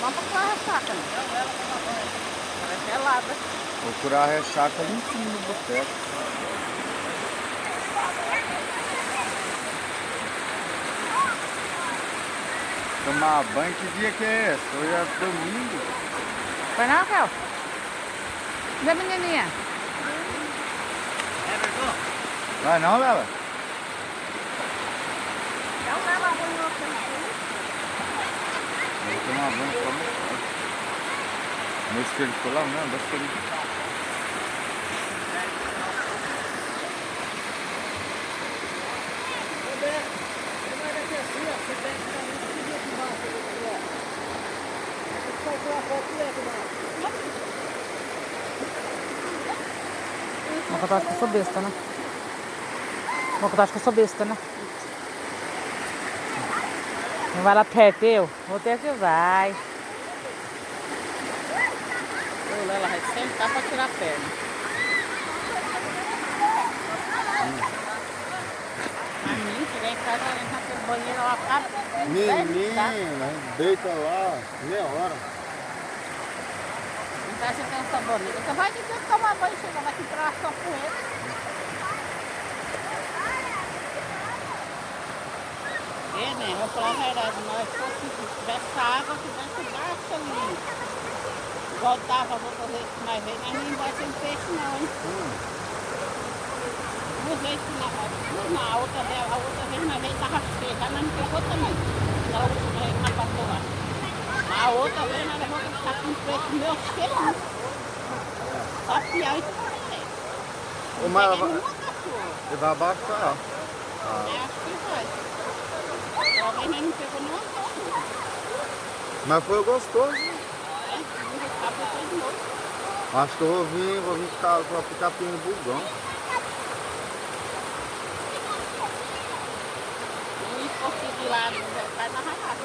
bom pra curar a ressaca, né? Parece gelada. Vou curar a ressaca ali em cima do boteco. Tomar banho, que dia que é esse? Hoje é domingo. Vai não, Raquel? Cadê a menininha? Vai não, Lela? Não leva a banho no Vou tomar banho só no sol. Meu espelho ficou lá mesmo, deixa ele. Mocoto acha que eu sou besta, né? Mocoto acha que eu sou besta, né? Não vai lá perto, eu? Vou ter que vai. O Lela vai sentar pra tirar a perna. A mim, cheguei em casa, ela entra no banheiro, ela acaba. Menina, deita lá, meia hora. Não tá sentando sabonete. Você vai dizer que tomar banho, chega daqui pra sua poeira. Né? Vou falar a verdade, nós fosse, tivesse água, tivesse baixa ali. Voltava, vou fazer isso mais vezes, mas não vai sem peixe não, hein? Duas vezes que na outra vez nós veio tava cheia, mas não pegou também. Na última vez que nós passou lá. A outra vez nós levamos que estar com um peixe meu cheio. Só piar e tudo. Mas ela vai abaixar. Acho que vai. Talvez nós não pegou nenhuma cachorra. Mas foi gostoso. É, depois de novo. Acho que eu vou vir pra ficar no bugão. E conseguir lá no vai na raiada.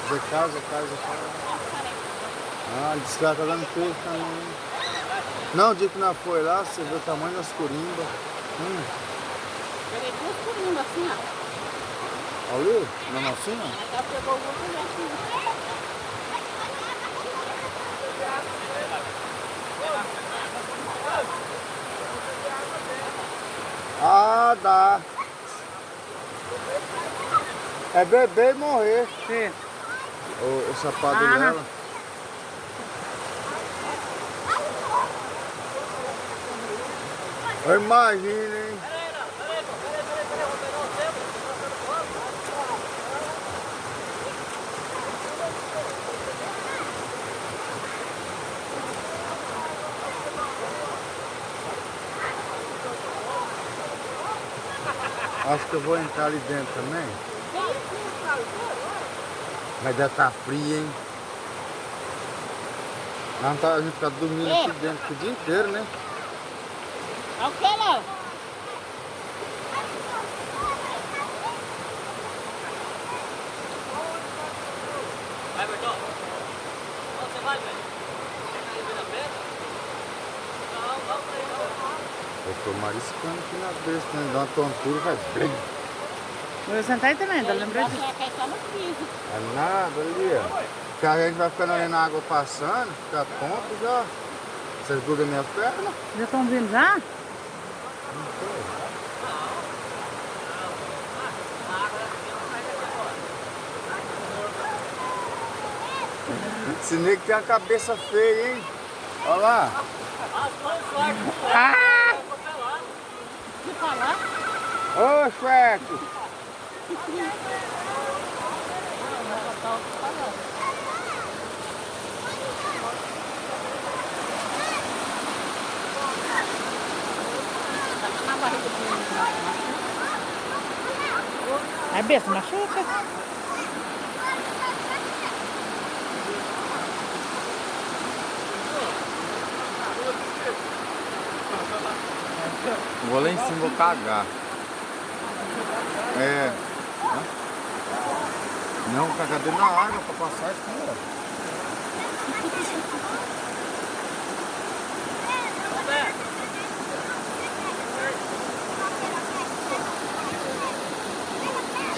De casa. Ah, diz que ela tá dando peixe também. Não, o dia que nós foi lá, você vê o tamanho das corimbas. Peguei duas corimbas assim, ó. Ali? Na massinha? Ela pegou o outro assim. Ah, dá. É beber e morrer. Sim. O sapato dela. Eu imagino, hein? Acho que eu vou entrar ali dentro também. Mas deve estar frio, hein? Não tá, a gente fica dormindo aqui dentro o dia inteiro, né? É o que, Léo? Vai, Bertão. Você vai, velho? Vamos aí. Eu tô mariscando aqui na besta, né? Dá uma tontura, vai bem. Vou sentar aí também, tá lembrando disso? É nada ali, ó. Porque a gente vai ficando ali na água passando, fica tonto já. Vocês grudam minhas pernas? Já estão vindo já? Não sei. Esse nego tem a cabeça feia, hein? Olha lá. Ah! Que falar? Ô, Shrek! É besta, machuca. Vou lá em cima, vou cagar. É. Não, cagar dentro da água pra passar aqui, ó.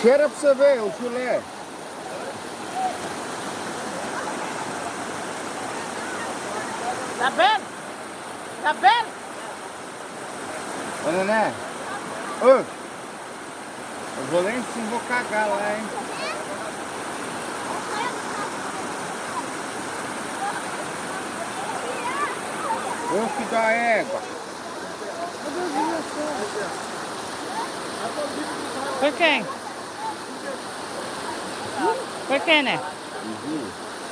Cheira pra você ver o chulé. Isabel? Isabel? Ô, Nené. Ô. Eu vou lá em cima, vou cagar lá, hein. Ô, filho da égua. Foi quem? Foi quem, né? Viu?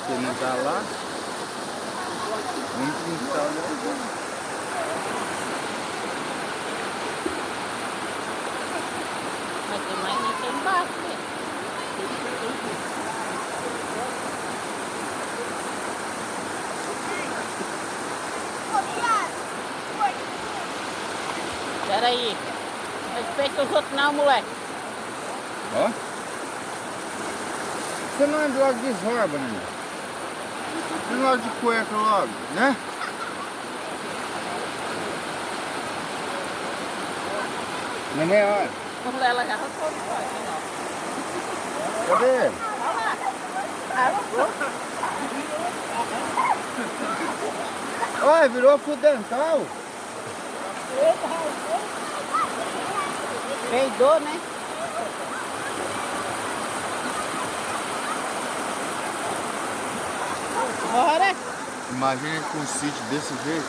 Você não tá lá? Vamos pintar o Mas tem mais gente aí embaixo, né? Peraí. Não respeita os outros não, moleque. Ó. Você não anda logo de zorba, né? Não logo de cueca logo, né? Neném, olha. Ela já arrancou de fora, Cadê ele? Olha, virou fio dental. Peidou, né? Bora! Imagina com um sítio desse jeito.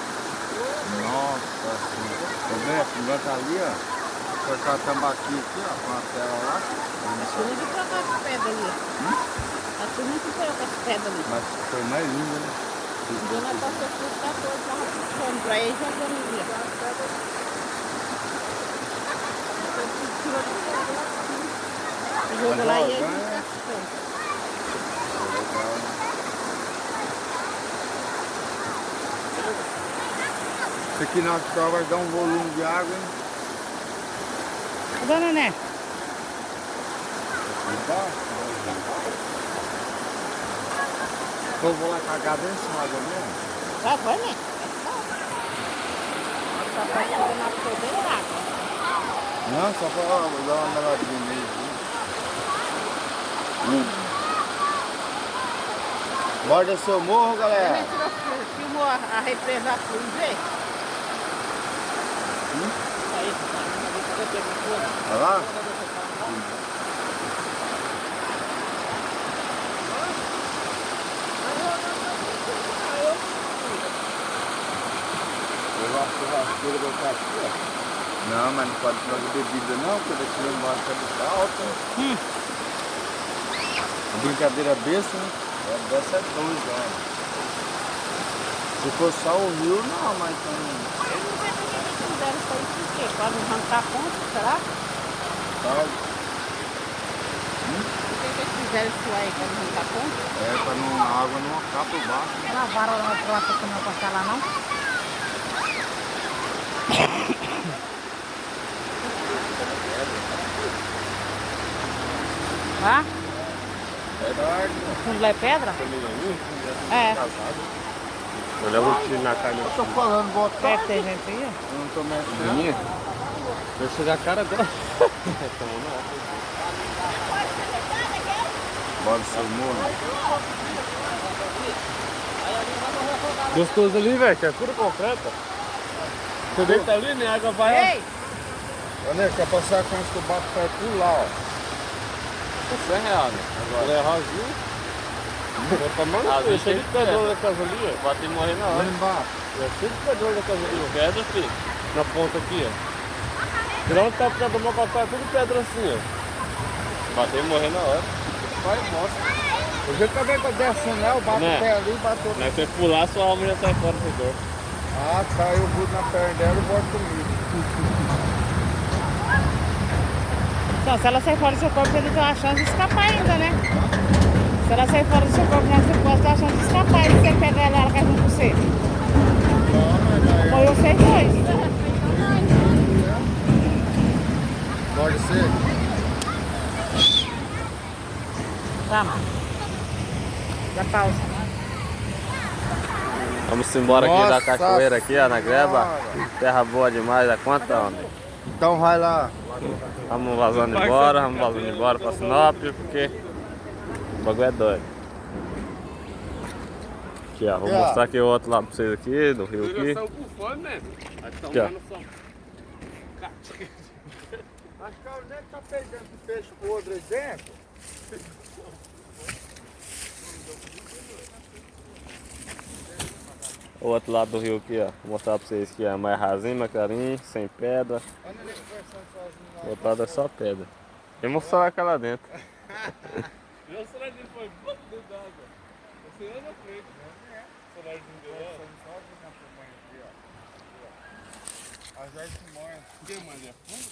Nossa senhora. Roberto, o lugar tá ali, ó. Cortar tambaqui aqui, ó, com a tela lá. Tudo que trocou essa pedra ali. A turma que trocou essa pedra ali. Mas foi mais linda, né? Dona passou por 14, tava puxando pra ele jogando ali. Jogou lá e ele. Isso aqui na hospital vai dar um volume de água, hein? Dona Né? Eu vou lá cagar bem em cima água mesmo. Já foi, né? Só pra chegar na poder água. Não, só pra dar uma meladinha mesmo. Bora descer o morro, galera. Filmou a represa Cruz, vê? Aí, Olha lá. Levar a churrasqueira e botar aqui, ó. Não, mas não pode trazer bebida não, porque daqui lá embaixo tá muito alto. Brincadeira besta, né? Dessa é dois, ó. Se for só o rio, não, mas também. Eu não sei por que eles fizeram isso aí, por quê? Para não arrancar ponto, será? Tá. Por que eles fizeram isso aí, para não arrancar ponto? É, pra não, a água não ficar por baixo. Lavaram lá pra lá pra não passar lá, não? Ah? Verdade. O fundo lá é pedra? É. Eu levo um tiro na cara. Eu tô falando, botar. Deve ter gente aí, ó. Eu não tô mexendo. Eu chegar a cara dela. Bora seu morro. Gostoso ali, velho, que é tudo concreto. Você deita ali, né? A água vai. Ei! Olha, quer passar com esse tubato pra tudo lá, ó. Isso é real, né? Agora é rasinho. Eu tô mandando, é cheio de pedrão da casa ali, ó. Bate e morrer na Lá hora. embaixo. É cheio de pedrão da casa ali, ó. Pedra, filho. Na ponta aqui, ó. Tirar um tapa pra tomar café, tudo pedra assim, ó. Bater e morrer na hora. Vai, mostra. O jeito que eu descendo lá, eu bato Né? o pé ali e bato outro. Mas se você pular, sua alma já sai fora do corpo. Ah, tá. Eu budo na perna dela e boto comigo. Então, se ela sair fora do seu corpo, ele tem a chance de escapar ainda, né? Se ela sair fora do seu corpo, você pode ter a chance de escapar. E se você pegar ela quer junto com você? Foi vocês dois. Pode ser. Vamos. Dá pausa. Vamos embora aqui da Nossa cachoeira aqui, ó, na greba. Senhora. Terra boa demais, dá quanto onda? Então vai lá. Vamos vazando embora pra Sinop, porque o bagulho é doido. Aqui, ó. Vou mostrar aqui o outro lado pra vocês aqui, do rio aqui. Eles são com fome mesmo. Aqui, ó. Acho que a Neto tá pegando peixe podre aí dentro. O outro lado do rio aqui, ó. Vou mostrar pra vocês que é mais rasinho, mais clarinho, sem pedra. Olha ele conversando sozinho lá. O outro lado é só pedra. Eu vou mostrar aquela lá dentro. Meu celularzinho foi dentro d'água. Você anda na frente, né? O celularzinho deu lá. Sozinho na tamanho aqui, ó. Às vezes se molha. Que, Maria?